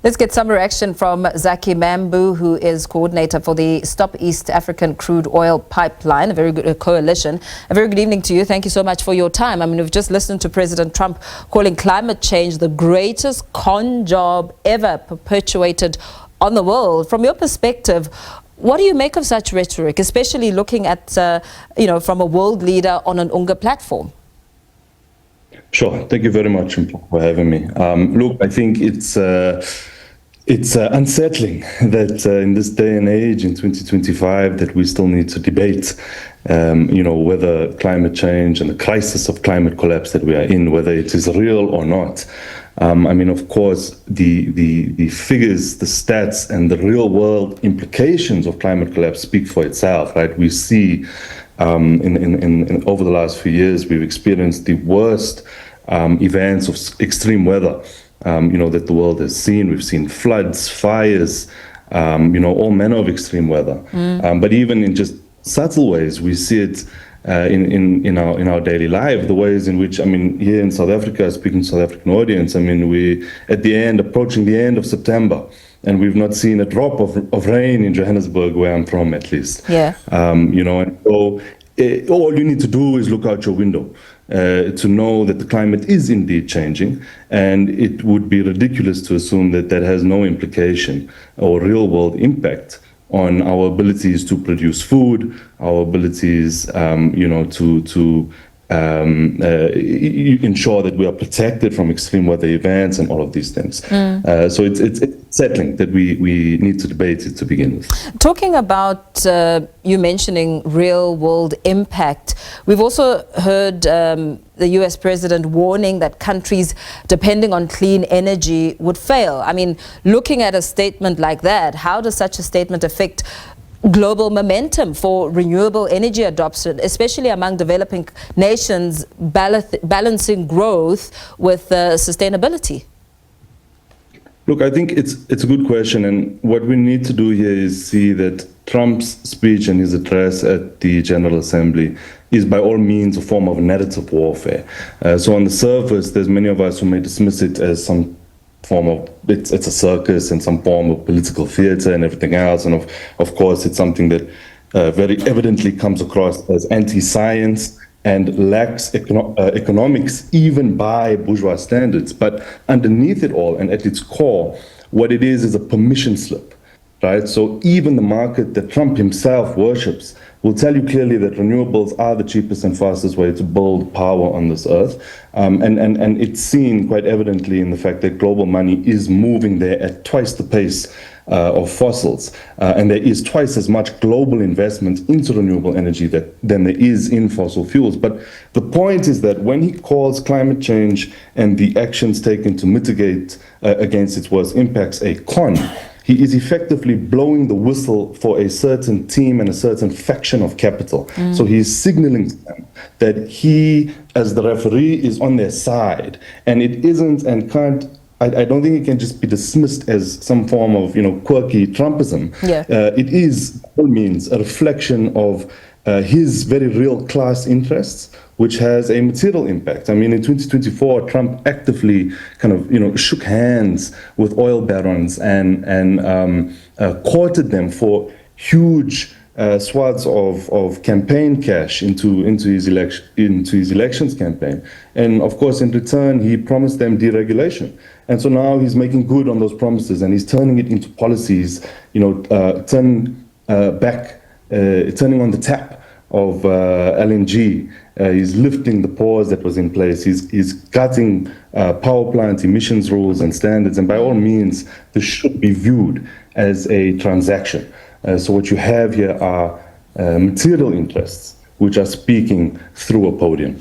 Let's get some reaction from Zaki Mamdoo, who is coordinator for the Stop East African Crude Oil Pipeline, a very good coalition. A very good evening to you. Thank you so much for your time. I mean, we've just listened to President Trump calling climate change the greatest con job ever perpetuated on the world. From your perspective, what do you make of such rhetoric, especially looking at, from a world leader on an UNGA platform? Sure. Thank you very much for having me. Look, I think it's unsettling that in this day and age, in 2025, that we still need to debate, whether climate change and the crisis of climate collapse that we are in, whether it is real or not. I mean, of course, the figures, the stats, and the real-world implications of climate collapse speak for itself, right? We see in over the last few years, we've experienced the worst events of extreme weather, that the world has seen. We've seen floods, fires, all manner of extreme weather. But even in just subtle ways, we see it in our daily life, the ways in which, I mean, here in South Africa, speaking to South African audience, I mean, we approaching the end of September, and we've not seen a drop of rain in Johannesburg, where I'm from, at least. Yeah. And so all you need to do is look out your window to know that the climate is indeed changing, and it would be ridiculous to assume that that has no implication or real-world impact on our abilities to produce food, our abilities, to ensure that we are protected from extreme weather events and all of these things. So it's settling that we need to debate it to begin with. Talking about you mentioning real world impact, we've also heard the US president warning that countries depending on clean energy would fail. I mean, looking at a statement like that, how does such a statement affect global momentum for renewable energy adoption, especially among developing nations balancing growth with sustainability? Look, I think it's a good question, and what we need to do here is see that Trump's speech and his address at the General Assembly is by all means a form of narrative warfare. So on the surface, there's many of us who may dismiss it as some form of, it's a circus and some form of political theater and everything else. And of course, it's something that very evidently comes across as anti-science and lacks economics, even by bourgeois standards. But underneath it all and at its core, what it is a permission slip, right? So even the market that Trump himself worships will tell you clearly that renewables are the cheapest and fastest way to build power on this earth. And it's seen quite evidently in the fact that global money is moving there at twice the pace of fossils. And there is twice as much global investment into renewable energy than there is in fossil fuels. But the point is that when he calls climate change and the actions taken to mitigate against its worst impacts a con, he is effectively blowing the whistle for a certain team and a certain faction of capital. So he's signaling to them that he, as the referee, is on their side. And it isn't and can't, I don't think it can just be dismissed as some form of, quirky Trumpism. Yeah. It is, by all means, a reflection of his very real class interests, which has a material impact. I mean, in 2024, Trump actively kind of, shook hands with oil barons and courted them for huge swaths of campaign cash into his elections campaign. And of course, in return, he promised them deregulation. And so now he's making good on those promises, and he's turning it into policies, turning on the tap of LNG. He's lifting the pause that was in place. He's cutting power plant emissions rules and standards. And by all means, this should be viewed as a transaction. So what you have here are material interests which are speaking through a podium.